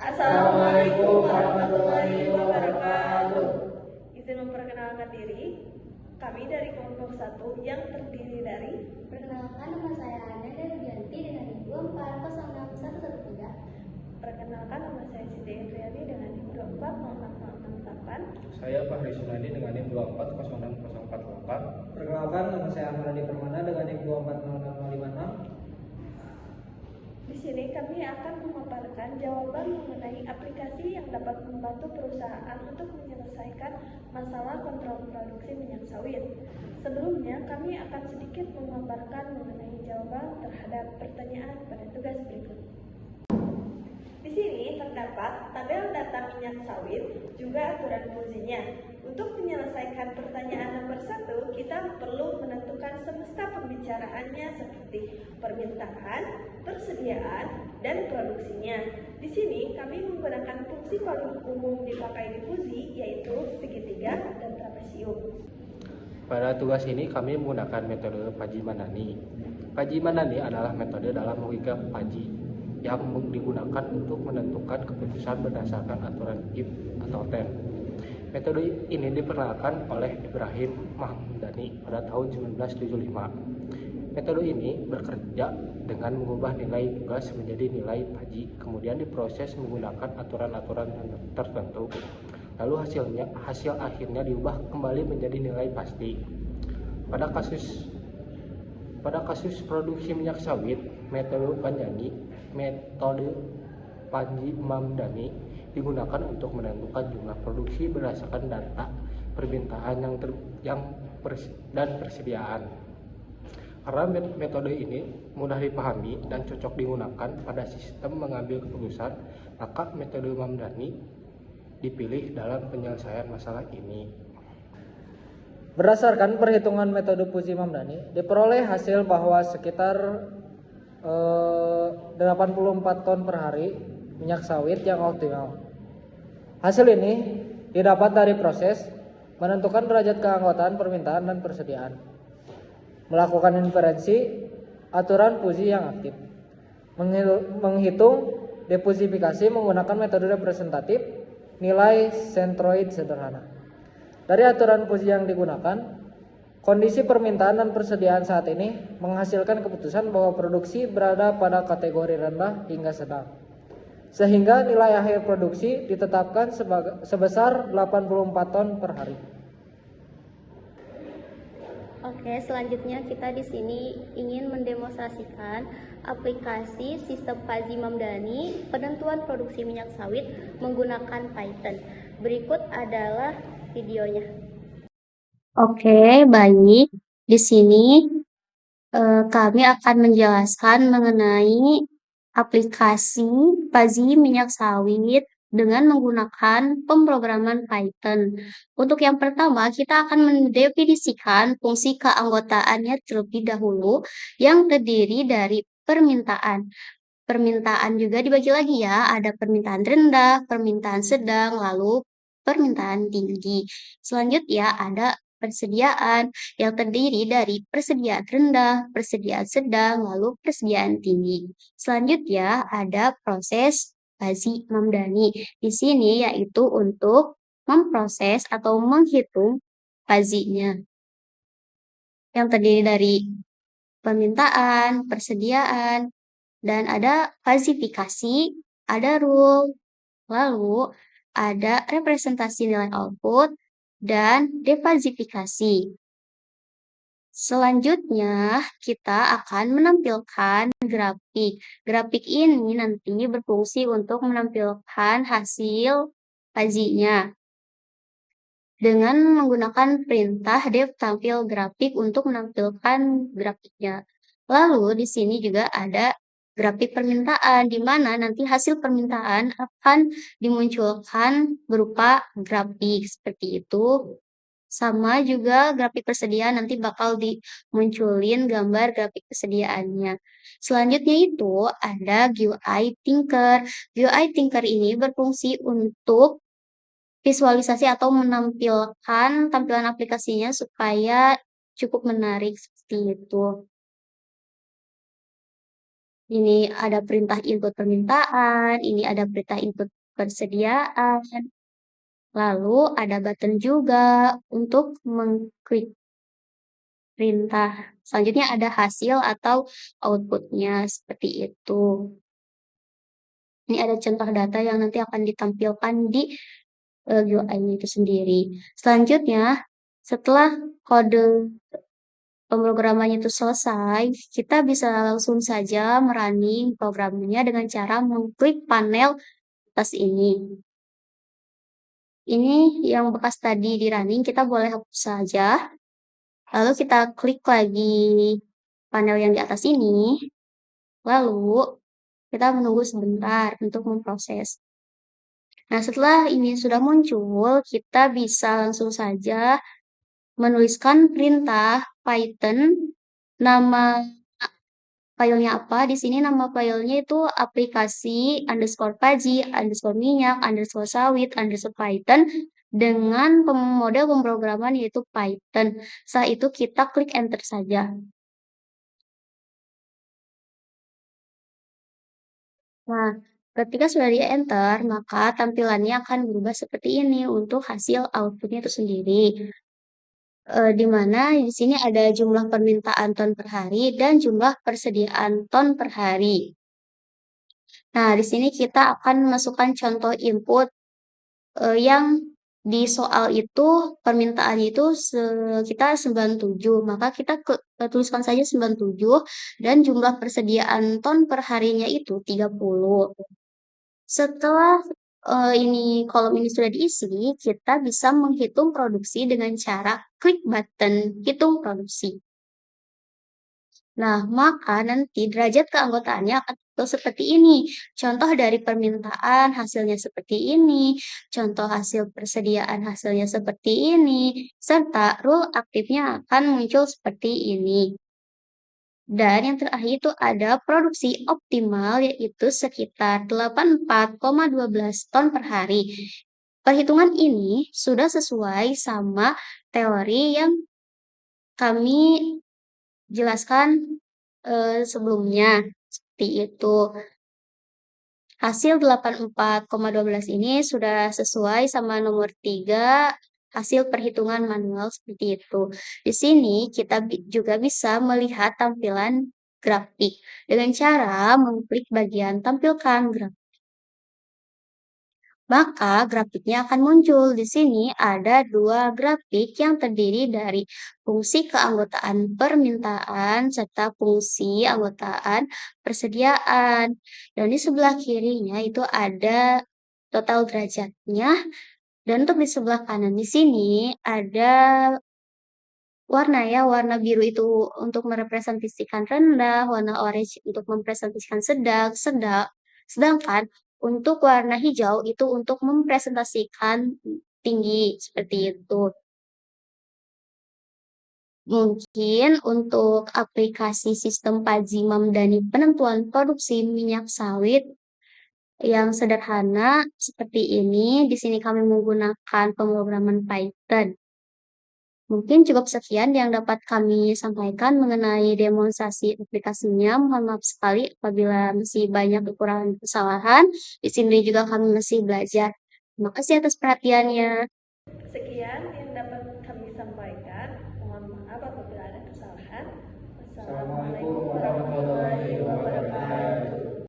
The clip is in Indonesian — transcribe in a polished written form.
Assalamualaikum warahmatullahi wabarakatuh. Izin memperkenalkan diri, kami dari kelompok 1 yang terdiri dari Perkenalkan, nama saya Ana Rudianti dengan ibu 4061113. Perkenalkan, nama saya Siti Indriani dengan NIM 2406068. Saya Fahri Sunadi dengan NIM 2406048. Perkenalkan, nama saya Ahmad Permana dengan NIM 2406556. Di sini kami akan memaparkan jawaban mengenai aplikasi yang dapat membantu perusahaan untuk menyelesaikan masalah kontrol produksi minyak sawit. Sebelumnya, kami akan sedikit memaparkan mengenai jawaban terhadap pertanyaan pada tugas berikut. Di sini terdapat tabel data minyak sawit, juga aturan fungsinya. Untuk menyelesaikan pertanyaan nomor 1, kita perlu menentukan semesta pembicaraannya seperti permintaan, persediaan, dan produksinya. Di sini kami menggunakan fungsi paling umum dipakai di fungsi, yaitu segitiga dan trapesium. Pada tugas ini kami menggunakan metode Fajii Mandani. Fajii Mandani adalah metode dalam logika Fajii yang digunakan untuk menentukan keputusan berdasarkan aturan if atau then. Metode ini diperkenalkan oleh Ibrahim Mahmudani pada tahun 1975. Metode ini bekerja dengan mengubah nilai tugas menjadi nilai Fajii, kemudian diproses menggunakan aturan-aturan tertentu. Lalu hasil akhirnya diubah kembali menjadi nilai pasti. Pada kasus produksi minyak sawit, metode Fajii Mandani digunakan untuk menentukan jumlah produksi berdasarkan data permintaan dan persediaan. Karena metode ini mudah dipahami dan cocok digunakan pada sistem mengambil keputusan, maka metode Mandani dipilih dalam penyelesaian masalah ini. Berdasarkan perhitungan metode Fajii Mandani, diperoleh hasil bahwa sekitar 84 ton per hari minyak sawit yang optimal. Hasil ini didapat dari proses menentukan derajat keanggotaan permintaan dan persediaan, melakukan inferensi aturan Fajii yang aktif, menghitung deposifikasi menggunakan metode representatif, nilai sentroid sederhana. Dari aturan Fajii yang digunakan, kondisi permintaan dan persediaan saat ini menghasilkan keputusan bahwa produksi berada pada kategori rendah hingga sedang, sehingga nilai akhir produksi ditetapkan sebesar 84 ton per hari. Oke, selanjutnya kita di sini ingin mendemonstrasikan aplikasi sistem Fajii Mandani penentuan produksi minyak sawit menggunakan Python. Berikut adalah videonya. Oke, baik. Di sini kami akan menjelaskan mengenai aplikasi Fajii minyak sawit dengan menggunakan pemrograman Python. Untuk yang pertama, kita akan mendefinisikan fungsi keanggotaannya terlebih dahulu yang terdiri dari permintaan. Permintaan juga dibagi lagi ya, ada permintaan rendah, permintaan sedang, lalu permintaan tinggi. Selanjutnya ada persediaan yang terdiri dari persediaan rendah, persediaan sedang, lalu persediaan tinggi. Selanjutnya ada proses Fajii Mandani. Di sini yaitu untuk memproses atau menghitung Fajii-nya yang terdiri dari permintaan, persediaan, dan ada falsifikasi, ada rule, lalu ada representasi nilai output, dan defalsifikasi. Selanjutnya, kita akan menampilkan grafik. Grafik ini nanti berfungsi untuk menampilkan hasil Fajii-nya. Dengan menggunakan perintah def tampil grafik untuk menampilkan grafiknya. Lalu di sini juga ada grafik permintaan, di mana nanti hasil permintaan akan dimunculkan berupa grafik seperti itu. Sama juga grafik persediaan nanti bakal dimunculin gambar grafik persediaannya. Selanjutnya itu ada GUI Thinker. GUI Thinker ini berfungsi untuk visualisasi atau menampilkan tampilan aplikasinya supaya cukup menarik seperti itu. Ini ada perintah input permintaan, ini ada perintah input persediaan. Lalu ada button juga untuk mengklik perintah. Selanjutnya ada hasil atau outputnya seperti itu. Ini ada contoh data yang nanti akan ditampilkan di UI-nya itu sendiri. Selanjutnya, setelah kode pemrogramannya itu selesai, kita bisa langsung saja merunning programnya dengan cara mengklik panel atas ini. Ini yang bekas tadi di running, kita boleh hapus saja. Lalu kita klik lagi panel yang di atas ini. Lalu kita menunggu sebentar untuk memproses. Nah, setelah ini sudah muncul, kita bisa langsung saja menuliskan perintah Python, nama filenya apa. Di sini nama filenya itu aplikasi _paji _minyak _sawit _python dengan model pemrograman yaitu Python. Setelah itu kita klik enter saja. Nah, ketika sudah di enter, maka tampilannya akan berubah seperti ini untuk hasil outputnya itu sendiri. Di mana di sini ada jumlah permintaan ton per hari dan jumlah persediaan ton per hari. Nah, di sini kita akan memasukkan contoh input yang di soal itu permintaannya itu sekitar 97. Maka kita tuliskan saja 97 dan jumlah persediaan ton per harinya itu 30. Setelah ini kolom ini sudah diisi, kita bisa menghitung produksi dengan cara klik button hitung produksi. Nah, maka nanti derajat keanggotaannya akan seperti ini. Contoh dari permintaan hasilnya seperti ini, contoh hasil persediaan hasilnya seperti ini, serta rule aktifnya akan muncul seperti ini. Dan yang terakhir itu ada produksi optimal yaitu sekitar 84,12 ton per hari. Perhitungan ini sudah sesuai sama teori yang kami jelaskan sebelumnya. Seperti itu. Hasil 84,12 ini sudah sesuai sama nomor 3 hasil perhitungan manual seperti itu. Di sini kita juga bisa melihat tampilan grafik dengan cara mengklik bagian tampilkan grafik. Maka grafiknya akan muncul. Di sini ada dua grafik yang terdiri dari fungsi keanggotaan permintaan serta fungsi anggotaan persediaan. Dan di sebelah kirinya itu ada total derajatnya. Dan untuk di sebelah kanan di sini ada warna ya, warna biru itu untuk merepresentasikan rendah, warna orange untuk merepresentasikan sedangkan untuk warna hijau itu untuk mempresentasikan tinggi, seperti itu. Mungkin untuk aplikasi sistem Paji Mamdani penentuan produksi minyak sawit yang sederhana seperti ini, di sini kami menggunakan pemrograman Python. Mungkin cukup sekian yang dapat kami sampaikan mengenai demonstrasi aplikasinya. Mohon maaf sekali apabila masih banyak kekurangan kesalahan. Di sini juga kami masih belajar. Terima kasih atas perhatiannya. Sekian yang dapat kami sampaikan. Mohon maaf apabila ada kesalahan. Wassalamualaikum